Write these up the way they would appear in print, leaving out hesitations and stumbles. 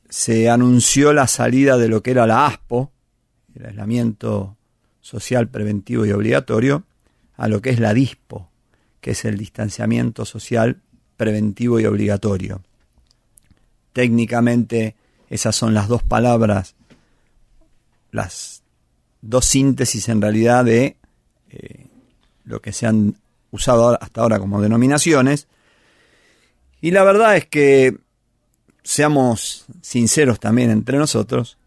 se anunció la salida de lo que era la ASPO, el aislamiento social preventivo y obligatorio, a lo que es la DISPO, que es el distanciamiento social preventivo y obligatorio. Técnicamente esas son las dos palabras, las dos síntesis en realidad de lo que se han usado hasta ahora como denominaciones. Y la verdad es que, seamos sinceros también entre nosotros,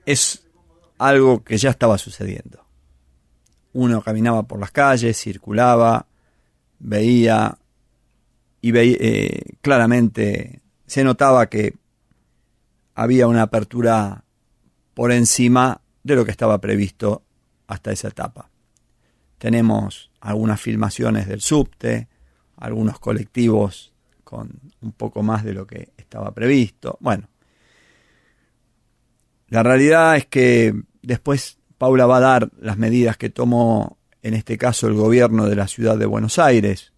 es algo que ya estaba sucediendo. Uno caminaba por las calles, circulaba, veía claramente se notaba que había una apertura por encima de lo que estaba previsto hasta esa etapa. Tenemos algunas filmaciones del subte, algunos colectivos con un poco más de lo que estaba previsto. Bueno, la realidad es que después Paula va a dar las medidas que tomó, en este caso, el gobierno de la ciudad de Buenos Aires,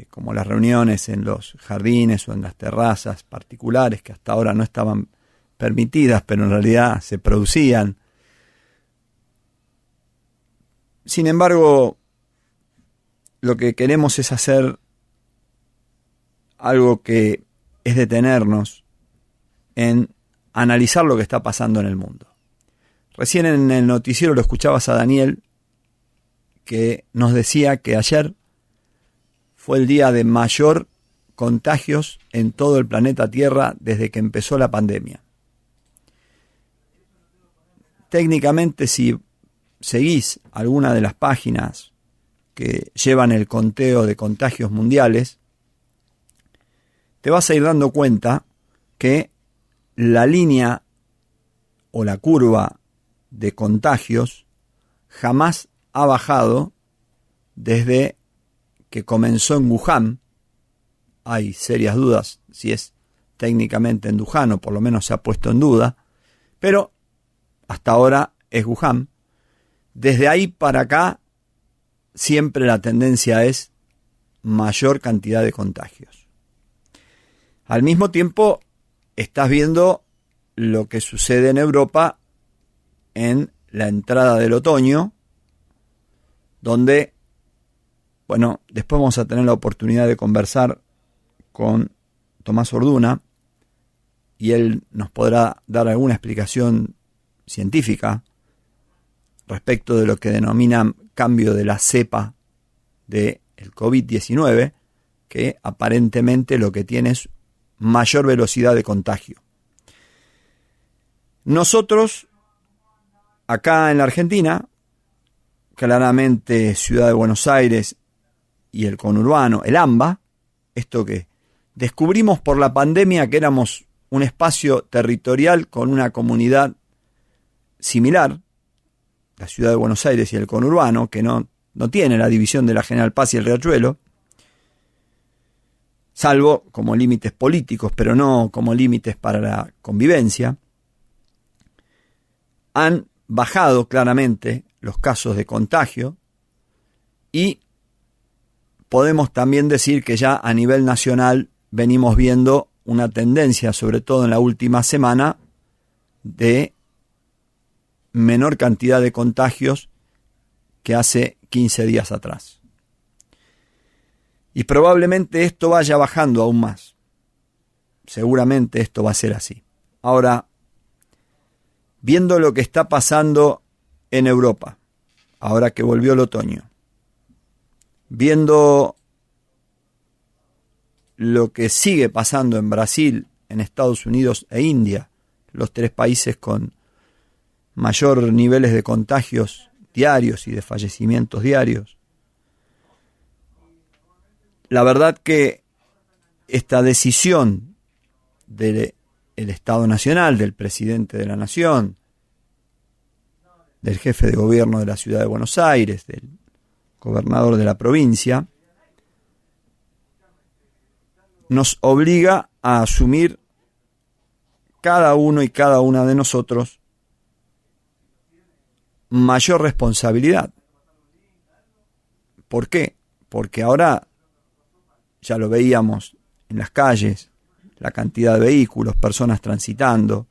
como las reuniones en los jardines o en las terrazas particulares que hasta ahora no estaban permitidas, pero en realidad se producían. Sin embargo, lo que queremos es hacer algo que es detenernos en analizar lo que está pasando en el mundo. Recién en el noticiero lo escuchabas a Daniel, que nos decía que ayer fue el día de mayor contagios en todo el planeta Tierra desde que empezó la pandemia. Técnicamente, si seguís alguna de las páginas que llevan el conteo de contagios mundiales, te vas a ir dando cuenta que la línea o la curva de contagios jamás ha bajado desde que comenzó en Wuhan. Hay serias dudas si es técnicamente en Wuhan, o por lo menos se ha puesto en duda, pero hasta ahora es Wuhan. Desde ahí para acá siempre la tendencia es mayor cantidad de contagios. Al mismo tiempo estás viendo lo que sucede en Europa en la entrada del otoño, donde, bueno, después vamos a tener la oportunidad de conversar con Tomás Orduna y él nos podrá dar alguna explicación científica respecto de lo que denominan cambio de la cepa del COVID-19, que aparentemente lo que tiene es mayor velocidad de contagio. Nosotros, acá en la Argentina, claramente Ciudad de Buenos Aires y el conurbano, el AMBA, esto que descubrimos por la pandemia que éramos un espacio territorial con una comunidad similar, la Ciudad de Buenos Aires y el conurbano, que no tiene la división de la General Paz y el Riachuelo, salvo como límites políticos, pero no como límites para la convivencia, han bajado claramente los casos de contagio y podemos también decir que ya a nivel nacional venimos viendo una tendencia, sobre todo en la última semana, de menor cantidad de contagios que hace 15 días atrás. Y probablemente esto vaya bajando aún más. Seguramente esto va a ser así. Ahora, viendo lo que está pasando en Europa, ahora que volvió el otoño, viendo lo que sigue pasando en Brasil, en Estados Unidos e India, los tres países con mayor niveles de contagios diarios y de fallecimientos diarios, la verdad que esta decisión del Estado Nacional, del presidente de la Nación, del jefe de gobierno de la Ciudad de Buenos Aires, del gobernador de la provincia, nos obliga a asumir cada uno y cada una de nosotros mayor responsabilidad. ¿Por qué? Porque ahora ya lo veíamos en las calles, la cantidad de vehículos, personas transitando.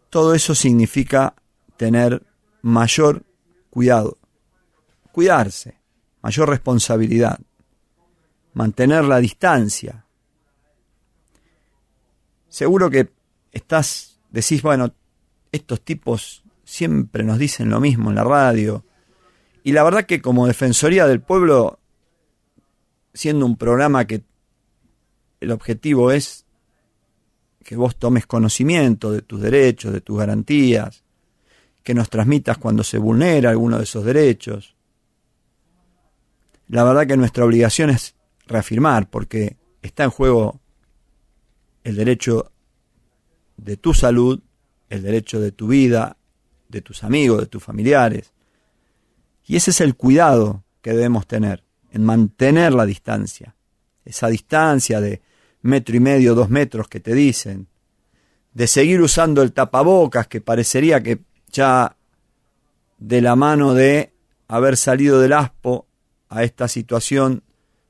Todo eso significa tener mayor cuidado, cuidarse, mayor responsabilidad, mantener la distancia. Seguro que decís, bueno, estos tipos siempre nos dicen lo mismo en la radio. Y la verdad que como Defensoría del Pueblo, siendo un programa que el objetivo es que vos tomes conocimiento de tus derechos, de tus garantías, que nos transmitas cuando se vulnera alguno de esos derechos. La verdad que nuestra obligación es reafirmar, porque está en juego el derecho de tu salud, el derecho de tu vida, de tus amigos, de tus familiares. Y ese es el cuidado que debemos tener, en mantener la distancia. Esa distancia de 1,5 metros, 2 metros que te dicen, de seguir usando el tapabocas, que parecería que ya de la mano de haber salido del ASPO a esta situación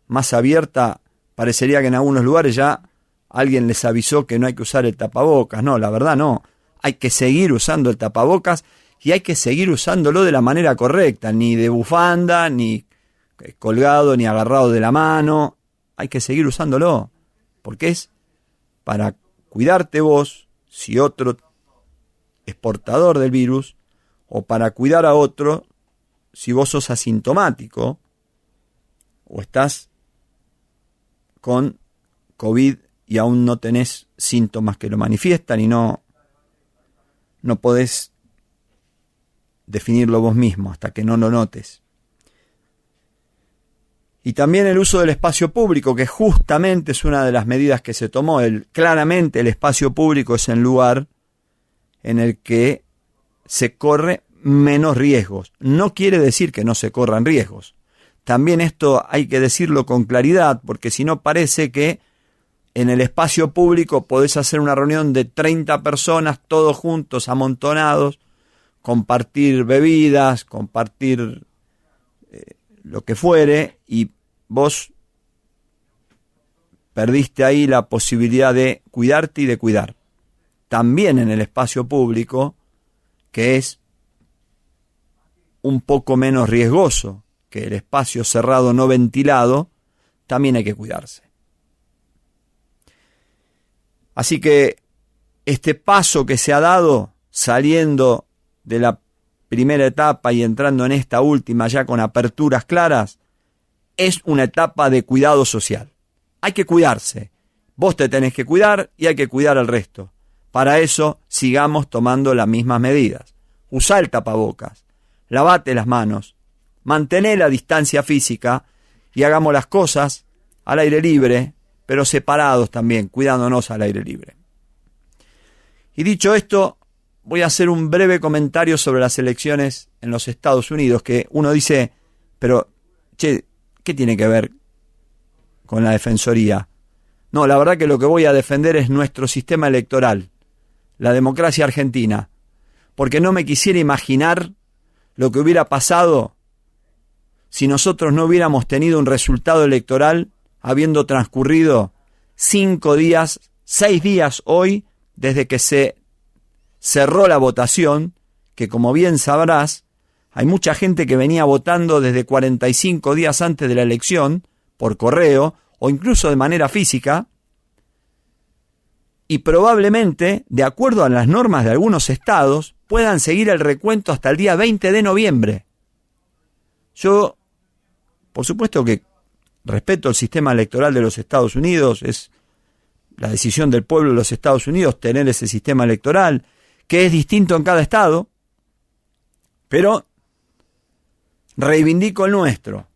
más abierta, parecería que en algunos lugares ya alguien les avisó que no hay que usar el tapabocas. No, la verdad no. Hay que seguir usando el tapabocas y hay que seguir usándolo de la manera correcta, ni de bufanda, ni colgado, ni agarrado de la mano. Hay que seguir usándolo, porque es para cuidarte vos, si otro es portador del virus, o para cuidar a otro, si vos sos asintomático, o estás con COVID y aún no tenés síntomas que lo manifiestan y no podés definirlo vos mismo hasta que no lo notes. Y también el uso del espacio público, que justamente es una de las medidas que se tomó. Claramente el espacio público es el lugar en el que se corre menos riesgos. No quiere decir que no se corran riesgos. También esto hay que decirlo con claridad, porque si no parece que en el espacio público podés hacer una reunión de 30 personas, todos juntos, amontonados, compartir bebidas, compartir lo que fuere, y vos perdiste ahí la posibilidad de cuidarte y de cuidar. También en el espacio público, que es un poco menos riesgoso que el espacio cerrado no ventilado, también hay que cuidarse. Así que este paso que se ha dado, saliendo de la primera etapa y entrando en esta última ya con aperturas claras, es una etapa de cuidado social. Hay que cuidarse. Vos te tenés que cuidar y hay que cuidar al resto. Para eso sigamos tomando las mismas medidas. Usá el tapabocas, lavate las manos, mantené la distancia física y hagamos las cosas al aire libre, pero separados también, cuidándonos al aire libre. Y dicho esto, voy a hacer un breve comentario sobre las elecciones en los Estados Unidos, que uno dice, pero, che, ¿qué tiene que ver con la Defensoría? No, la verdad que lo que voy a defender es nuestro sistema electoral, la democracia argentina, porque no me quisiera imaginar lo que hubiera pasado si nosotros no hubiéramos tenido un resultado electoral habiendo transcurrido 5 días, 6 días hoy, desde que se cerró la votación, que como bien sabrás, hay mucha gente que venía votando desde 45 días antes de la elección, por correo, o incluso de manera física, y probablemente, de acuerdo a las normas de algunos estados, puedan seguir el recuento hasta el día 20 de noviembre. Yo, por supuesto que respeto el sistema electoral de los Estados Unidos, es la decisión del pueblo de los Estados Unidos tener ese sistema electoral, que es distinto en cada estado, pero reivindico el nuestro,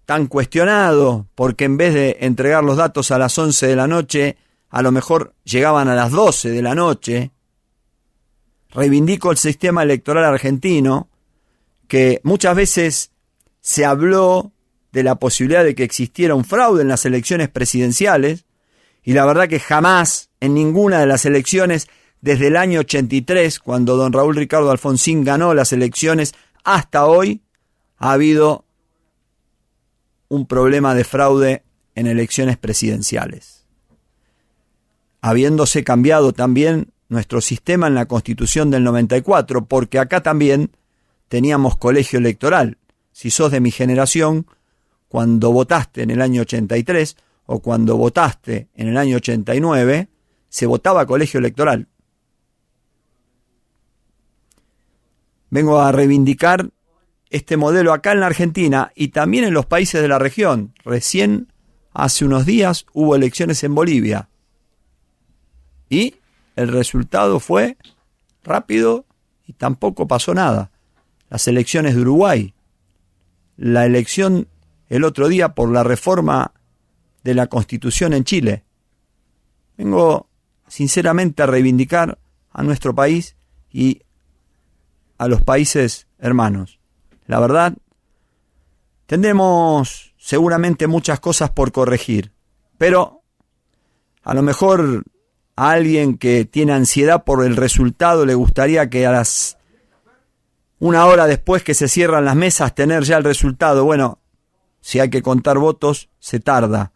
tan cuestionado, porque en vez de entregar los datos a las 11 de la noche, a lo mejor llegaban a las 12 de la noche. Reivindico el sistema electoral argentino, que muchas veces se habló de la posibilidad de que existiera un fraude en las elecciones presidenciales, y la verdad que jamás, en ninguna de las elecciones, desde el año 83, cuando don Raúl Ricardo Alfonsín ganó las elecciones, hasta hoy, ha habido un problema de fraude en elecciones presidenciales, habiéndose cambiado también nuestro sistema en la Constitución del 94, porque acá también teníamos colegio electoral. Si sos de mi generación, cuando votaste en el año 83 o cuando votaste en el año 89, se votaba colegio electoral. Vengo a reivindicar este modelo acá en la Argentina y también en los países de la región. Recién, hace unos días, hubo elecciones en Bolivia. Y el resultado fue rápido y tampoco pasó nada. Las elecciones de Uruguay. La elección el otro día por la reforma de la Constitución en Chile. Vengo sinceramente a reivindicar a nuestro país y a los países hermanos. La verdad, tendremos seguramente muchas cosas por corregir, pero a lo mejor a alguien que tiene ansiedad por el resultado le gustaría que a las 1 hora después que se cierran las mesas tener ya el resultado. Bueno, si hay que contar votos, se tarda.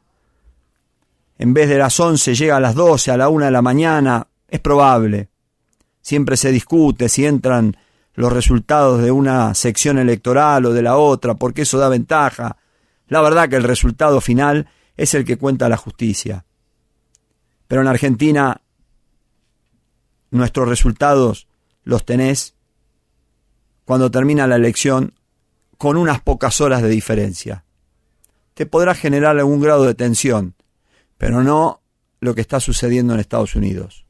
En vez de las 11 llega a las 12, a la 1 de la mañana, es probable. Siempre se discute si entran los resultados de una sección electoral o de la otra, porque eso da ventaja. La verdad que el resultado final es el que cuenta la justicia. Pero en Argentina, nuestros resultados los tenés cuando termina la elección con unas pocas horas de diferencia. Te podrá generar algún grado de tensión, pero no lo que está sucediendo en Estados Unidos.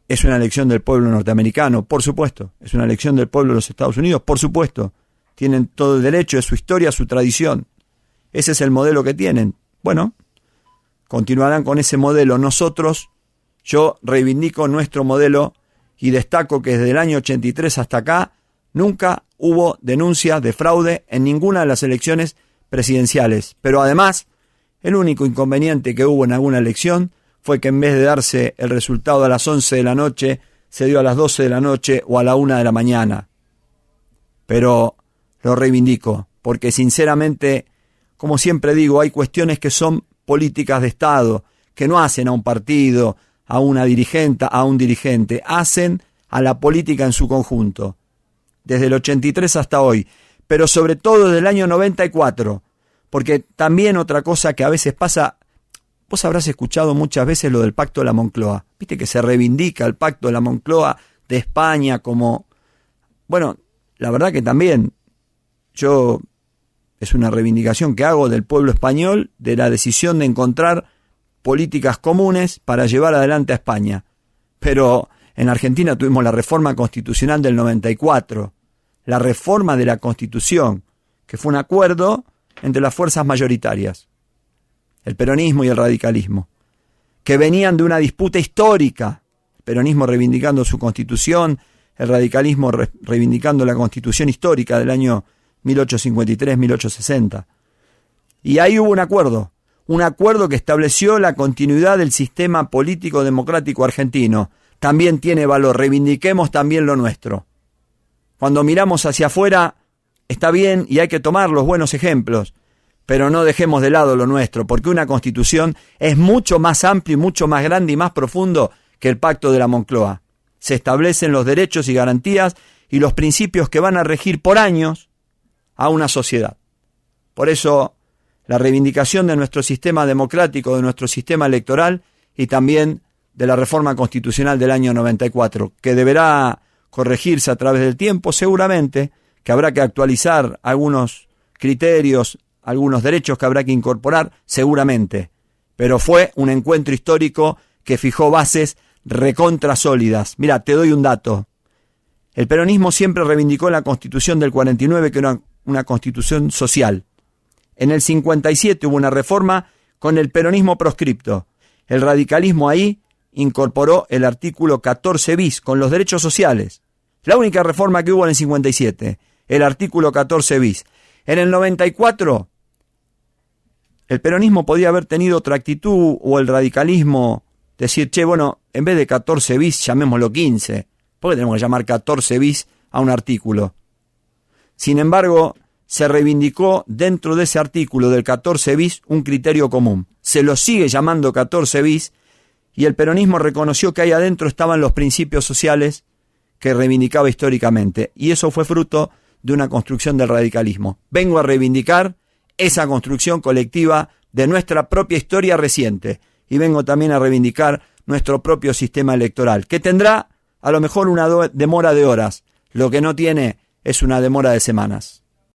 Es una elección del pueblo norteamericano, por supuesto. Es una elección del pueblo de los Estados Unidos, por supuesto. Tienen todo el derecho, es su historia, su tradición. Ese es el modelo que tienen. Bueno, continuarán con ese modelo. Nosotros, yo reivindico nuestro modelo y destaco que desde el año 83 hasta acá nunca hubo denuncias de fraude en ninguna de las elecciones presidenciales. Pero además, el único inconveniente que hubo en alguna elección fue que en vez de darse el resultado a las 11 de la noche, se dio a las 12 de la noche o a la 1 de la mañana. Pero lo reivindico, porque sinceramente, como siempre digo, hay cuestiones que son políticas de Estado, que no hacen a un partido, a una dirigente, a un dirigente, hacen a la política en su conjunto, desde el 83 hasta hoy, pero sobre todo desde el año 94, porque también otra cosa que a veces pasa, vos habrás escuchado muchas veces lo del Pacto de la Moncloa, viste que se reivindica el Pacto de la Moncloa de España como, bueno, la verdad que también yo, es una reivindicación que hago del pueblo español, de la decisión de encontrar políticas comunes para llevar adelante a España. Pero en Argentina tuvimos la reforma constitucional del 94, la reforma de la Constitución, que fue un acuerdo entre las fuerzas mayoritarias, el peronismo y el radicalismo, que venían de una disputa histórica, el peronismo reivindicando su constitución, el radicalismo reivindicando la constitución histórica del año 1853-1860. Y ahí hubo un acuerdo que estableció la continuidad del sistema político democrático argentino. También tiene valor, reivindiquemos también lo nuestro. Cuando miramos hacia afuera, está bien y hay que tomar los buenos ejemplos, pero no dejemos de lado lo nuestro, porque una constitución es mucho más amplio y mucho más grande y más profundo que el Pacto de la Moncloa. Se establecen los derechos y garantías y los principios que van a regir por años a una sociedad. Por eso, la reivindicación de nuestro sistema democrático, de nuestro sistema electoral y también de la reforma constitucional del año 94, que deberá corregirse a través del tiempo, seguramente, que habrá que actualizar algunos criterios, algunos derechos que habrá que incorporar, seguramente. Pero fue un encuentro histórico que fijó bases recontra sólidas. Mira, te doy un dato. El peronismo siempre reivindicó la Constitución del 49, que era una constitución social. En el 57 hubo una reforma con el peronismo proscripto. El radicalismo ahí incorporó el artículo 14 bis con los derechos sociales. La única reforma que hubo en el 57, el artículo 14 bis. En el 94, el peronismo podía haber tenido otra actitud, o el radicalismo decir, che, bueno, en vez de 14 bis, llamémoslo 15. ¿Por qué tenemos que llamar 14 bis a un artículo? Sin embargo, se reivindicó dentro de ese artículo del 14 bis un criterio común. Se lo sigue llamando 14 bis y el peronismo reconoció que ahí adentro estaban los principios sociales que reivindicaba históricamente. Y eso fue fruto de una construcción del radicalismo. Vengo a reivindicar esa construcción colectiva de nuestra propia historia reciente. Y vengo también a reivindicar nuestro propio sistema electoral, que tendrá a lo mejor una demora de horas. Lo que no tiene es una demora de semanas.